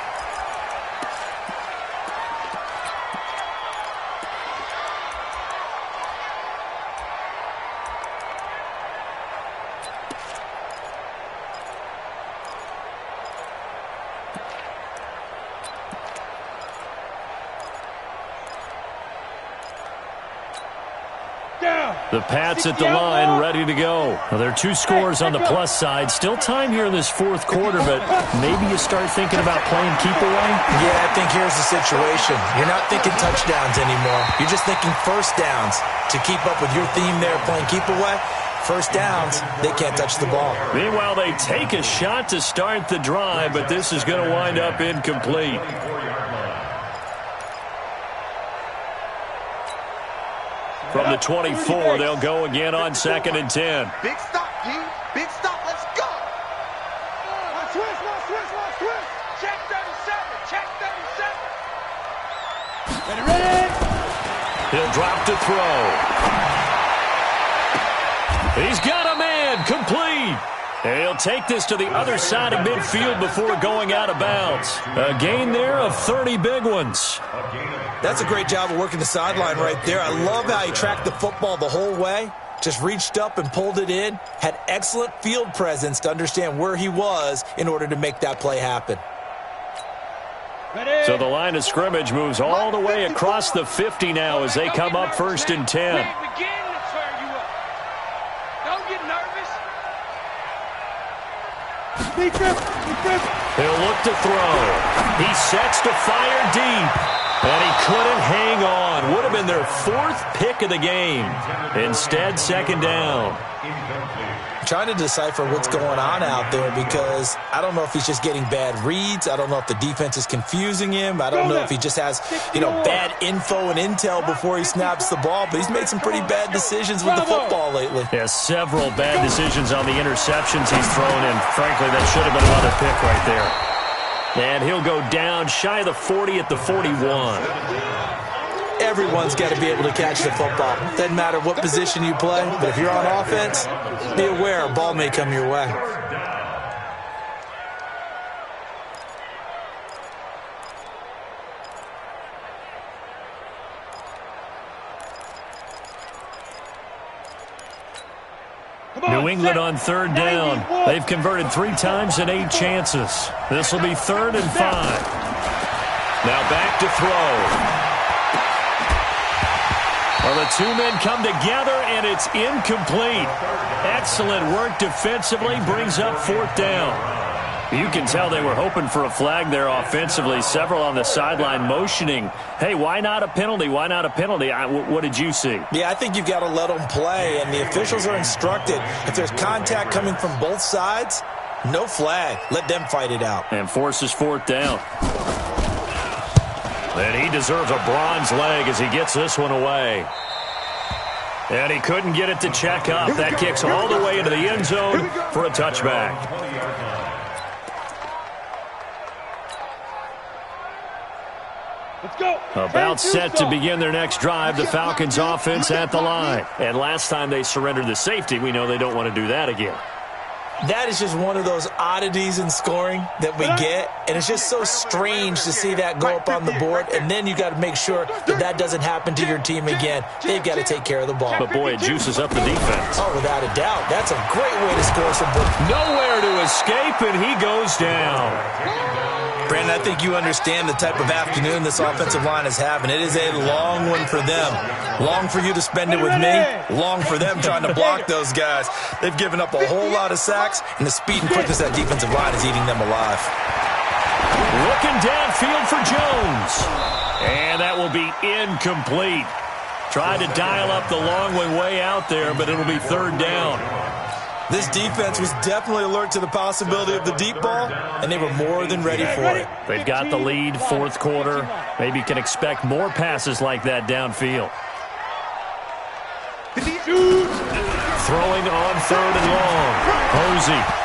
[SPEAKER 2] The Pats at the line, ready to go. Well, there are 2 scores on the plus side. Still time here in this fourth quarter, but maybe you start thinking about playing keep away?
[SPEAKER 4] Yeah, I think here's the situation. You're not thinking touchdowns anymore. You're just thinking first downs. To keep up with your theme there, playing keep away, first downs, they can't touch the ball.
[SPEAKER 2] Meanwhile, they take a shot to start the drive, but this is going to wind up incomplete. From the 24, they'll go again on 2nd and 10.
[SPEAKER 3] Big stop, D. Big stop. Let's go. Switch. Check 37.
[SPEAKER 5] Ready.
[SPEAKER 2] He'll drop to throw. He's got a man, complete. And he'll take this to the other side of midfield before going out of bounds. A gain there of 30 big ones.
[SPEAKER 4] That's a great job of working the sideline right there. I love how he tracked the football the whole way. Just reached up and pulled it in. Had excellent field presence to understand where he was in order to make that play happen.
[SPEAKER 2] So the line of scrimmage moves all the way across the 50 now as they come up 1st and 10.
[SPEAKER 3] Don't get nervous.
[SPEAKER 2] He'll look to throw. He sets to fire deep. And he couldn't hang on. Would have been their 4th pick of the game. Instead, 2nd down.
[SPEAKER 4] Trying to decipher what's going on out there because I don't know if he's just getting bad reads. I don't know if the defense is confusing him. I don't know if he just has, bad info and intel before he snaps the ball. But he's made some pretty bad decisions with the football lately.
[SPEAKER 2] Yeah, several bad decisions on the interceptions he's thrown in. Frankly, that should have been another pick right there. And he'll go down shy of the 40 at the 41.
[SPEAKER 6] Everyone's got to be able to catch the football. Doesn't matter what position you play, but if you're on offense, be aware a ball may come your way.
[SPEAKER 2] New England on 3rd down. They've converted 3 times in 8 chances. This will be 3rd and 5. Now back to throw. Well, the 2 men come together, and it's incomplete. Excellent work defensively, brings up 4th down. You can tell they were hoping for a flag there offensively. Several on the sideline motioning, hey, why not a penalty? Why not a penalty? What did you see?
[SPEAKER 4] Yeah, I think you've got to let them play, and the officials are instructed. If there's contact coming from both sides, no flag. Let them fight it out.
[SPEAKER 2] And forces 4th down. And he deserves a bronze leg as he gets this one away. And he couldn't get it to check up. That kicks all the way into the end zone for a touchback.
[SPEAKER 3] Let's go.
[SPEAKER 2] About set to begin their next drive, the Falcons offense at the line. And last time they surrendered the safety, we know they don't want to do that again.
[SPEAKER 6] That is just one of those oddities in scoring that we get, and it's just so strange to see that go up on the board, and then you got to make sure that that doesn't happen to your team again. They've got to take care of the ball.
[SPEAKER 2] But, boy, it juices up the defense.
[SPEAKER 6] Oh, without a doubt. That's a great way to score some points.
[SPEAKER 2] Nowhere to escape, and he goes down.
[SPEAKER 4] Brandon, I think you understand the type of afternoon this offensive line is having. It is a long one for them. Long for you to spend it with me. Long for them trying to block those guys. They've given up a whole lot of sacks, and the speed and quickness of that defensive line is eating them alive.
[SPEAKER 2] Looking downfield for Jones. And that will be incomplete. Tried to dial up the long one way out there, but it'll be 3rd down.
[SPEAKER 4] This defense was definitely alert to the possibility of the deep ball, and they were more than ready for it.
[SPEAKER 2] They've got the lead, 4th quarter. Maybe can expect more passes like that downfield. Throwing on 3rd and long. Posey.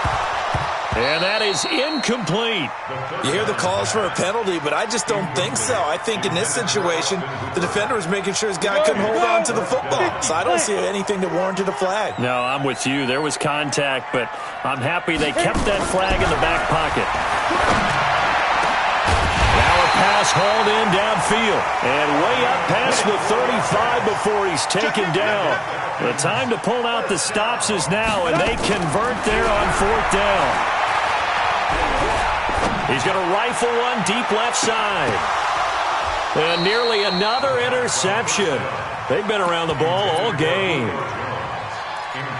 [SPEAKER 2] And that is incomplete.
[SPEAKER 4] You hear the calls for a penalty, but I just don't think so. I think in this situation, the defender was making sure his guy couldn't hold on to the football. So I don't see anything that warranted a flag.
[SPEAKER 2] No, I'm with you. There was contact, but I'm happy they kept that flag in the back pocket. Now a pass hauled in downfield. And way up past the 35 before he's taken down. The time to pull out the stops is now, and they convert there on 4th down. He's going to rifle one deep left side. And nearly another interception. They've been around the ball all game.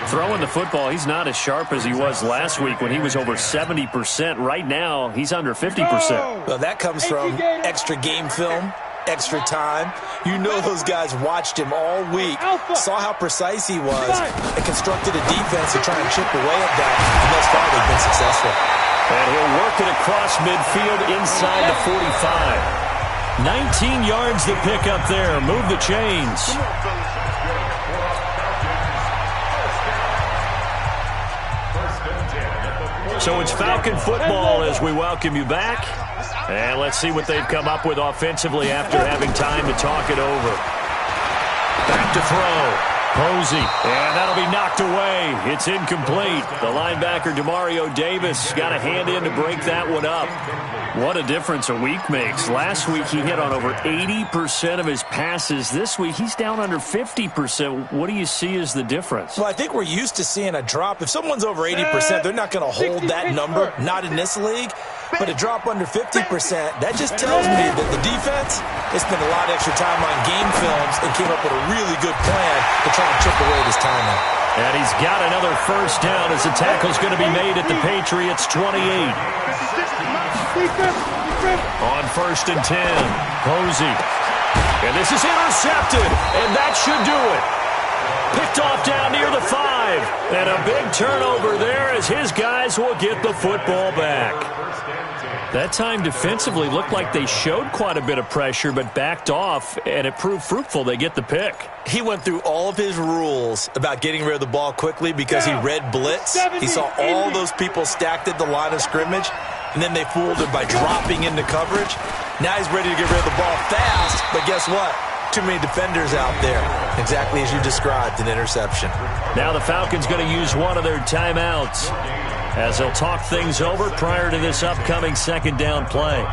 [SPEAKER 2] Throwing the football, he's not as sharp as he was last week when he was over 70%. Right now, he's under 50%.
[SPEAKER 4] Well, that comes from extra game film, extra time. You know those guys watched him all week, saw how precise he was, and constructed a defense to try and chip away at that. And thus far, they've been successful.
[SPEAKER 2] And he'll work it across midfield inside the 45. 19 yards to pick up there. Move the chains. So it's Falcon football as we welcome you back. And let's see what they've come up with offensively after having time to talk it over. Back to throw. Posey, and that'll be knocked away. It's incomplete. The linebacker, Demario Davis, got a hand in to break that one up. What a difference a week makes. Last week, he hit on over 80% of his passes. This week, he's down under 50%. What do you see as the difference?
[SPEAKER 4] Well, I think we're used to seeing a drop. If someone's over 80%, they're not going to hold that number, not in this league. But a drop under 50%, that just tells me that the defense has spent a lot of extra time on game films and came up with a really good plan to try and chip away this time.
[SPEAKER 2] And he's got another first down as the tackle's going to be made at the Patriots' 28. On 1st and 10, Posey. And this is intercepted, and that should do it. Picked off down near the 5. And a big turnover there as his guys will get the football back. That time defensively looked like they showed quite a bit of pressure but backed off, and it proved fruitful. They get the pick.
[SPEAKER 4] He went through all of his rules about getting rid of the ball quickly because he read blitz. He saw all those people stacked at the line of scrimmage, and then they fooled him by dropping into coverage. Now he's ready to get rid of the ball fast, but guess what? Too many defenders out there. Exactly as you described, an interception.
[SPEAKER 2] Now the Falcons going to use one of their timeouts as they'll talk things over prior to this upcoming second down play.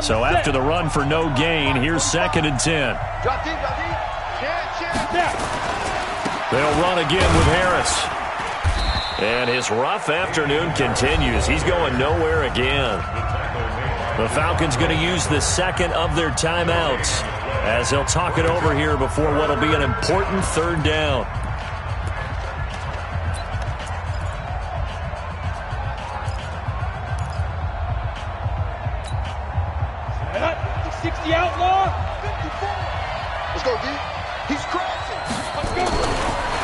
[SPEAKER 2] So after the run for no gain, here's 2nd and 10. They'll run again with Harris. And his rough afternoon continues. He's going nowhere again. The Falcons going to use the second of their timeouts as they'll talk it over here before what will be an important 3rd down.
[SPEAKER 3] Outlaw. 54. Let's go, D. He's crashing. Let's go.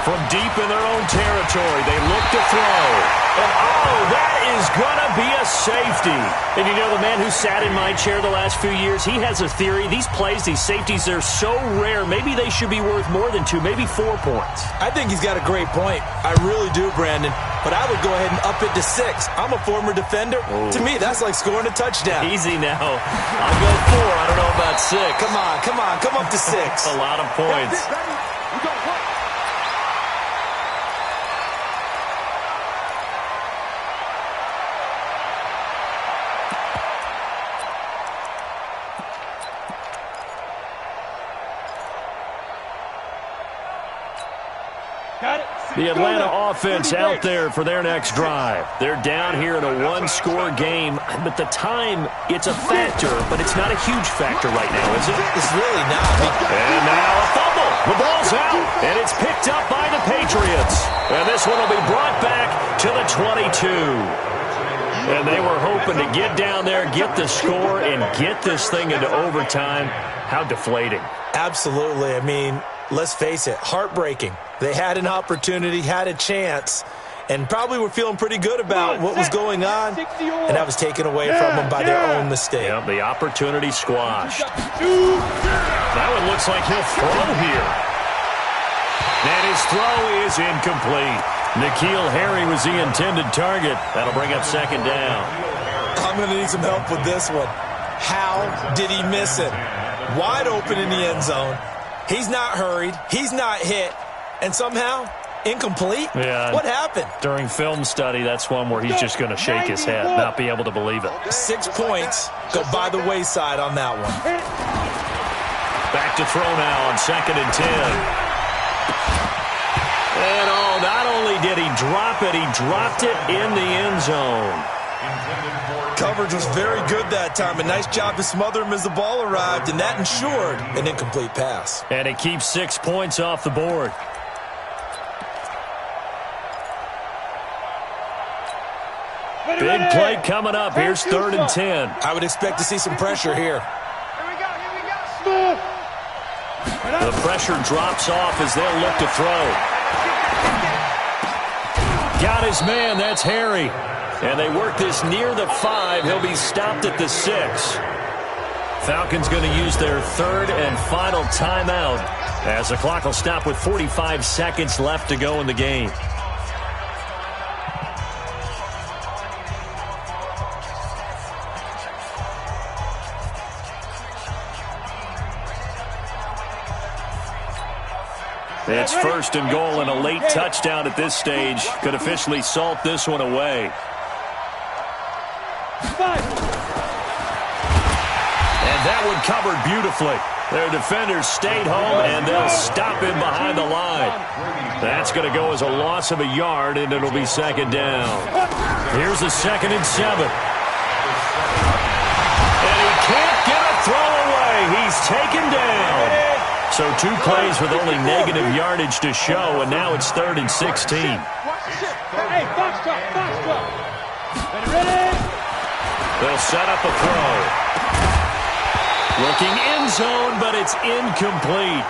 [SPEAKER 2] From deep in their own territory, they look to throw. And, oh, that is going to be a safety. And you know, the man who sat in my chair the last few years, he has a theory. These plays, these safeties, they're so rare. Maybe they should be worth more than 2, maybe 4 points.
[SPEAKER 4] I think he's got a great point. I really do, Brandon. But I would go ahead and up it to 6. I'm a former defender. Ooh. To me, that's like scoring a touchdown.
[SPEAKER 2] Easy now. I'll go 4. I don't know about 6.
[SPEAKER 4] Come on. Come up to 6.
[SPEAKER 2] A lot of points. The Atlanta offense out there for their next drive. They're down here in a 1-score game, but the time, it's a factor, but it's not a huge factor right now, is it?
[SPEAKER 4] It's really not.
[SPEAKER 2] And now a fumble. The ball's out, and it's picked up by the Patriots. And this one will be brought back to the 22. And they were hoping to get down there, get the score, and get this thing into overtime. How deflating.
[SPEAKER 4] Absolutely. I mean, let's face it, heartbreaking. They had an opportunity, had a chance, and probably were feeling pretty good about what was going on, and that was taken away from them by their own mistake.
[SPEAKER 2] Yeah, the opportunity squashed. That one looks like he'll throw here. And his throw is incomplete. N'Keal Harry was the intended target. That'll bring up 2nd down.
[SPEAKER 4] I'm going to need some help with this one. How did he miss it? Wide open in the end zone. He's not hurried. He's not hit. And somehow, incomplete?
[SPEAKER 2] Yeah.
[SPEAKER 4] What happened?
[SPEAKER 2] During film study, that's one where he's just going to shake his head, not be able to believe it.
[SPEAKER 4] 6 points go by the wayside on that one.
[SPEAKER 2] Back to throw now on 2nd and 10. And, oh, not only did he drop it, he dropped it in the end zone.
[SPEAKER 4] Coverage was very good that time. A nice job to smother him as the ball arrived, and that ensured an incomplete pass.
[SPEAKER 2] And it keeps 6 points off the board. Big play coming up. Here's 3rd and 10.
[SPEAKER 4] I would expect to see some pressure here.
[SPEAKER 2] The pressure drops off as they'll look to throw. Got his man. That's Harry. And they work this near the 5. He'll be stopped at the 6. Falcons going to use their 3rd and final timeout as the clock will stop with 45 seconds left to go in the game. It's 1st and goal, and a late touchdown at this stage could officially salt this one away. And that one covered beautifully. Their defenders stayed home, and they'll stop him behind the line. That's going to go as a loss of a yard, and it'll be 2nd down. Here's the 2nd and 7. he's taken down. So 2 plays with only negative yardage to show, and now it's 3rd and 16.
[SPEAKER 5] Hey, box truck. Ready?
[SPEAKER 2] They'll set up a throw. Looking end zone, but it's incomplete.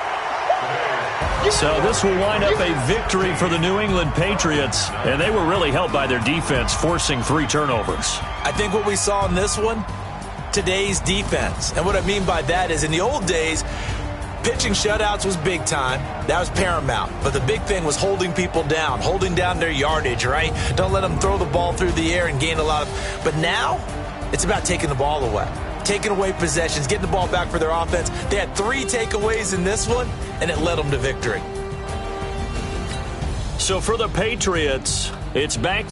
[SPEAKER 2] So this will wind up a victory for the New England Patriots, and they were really helped by their defense, forcing 3 turnovers.
[SPEAKER 4] I think what we saw in this one, today's defense. And what I mean by that is in the old days, pitching shutouts was big time. That was paramount. But the big thing was holding people down, holding down their yardage, right? Don't let them throw the ball through the air and gain a lot of... But now, it's about taking the ball away. Taking away possessions, getting the ball back for their offense. They had 3 takeaways in this one, and it led them to victory.
[SPEAKER 2] So for the Patriots, it's back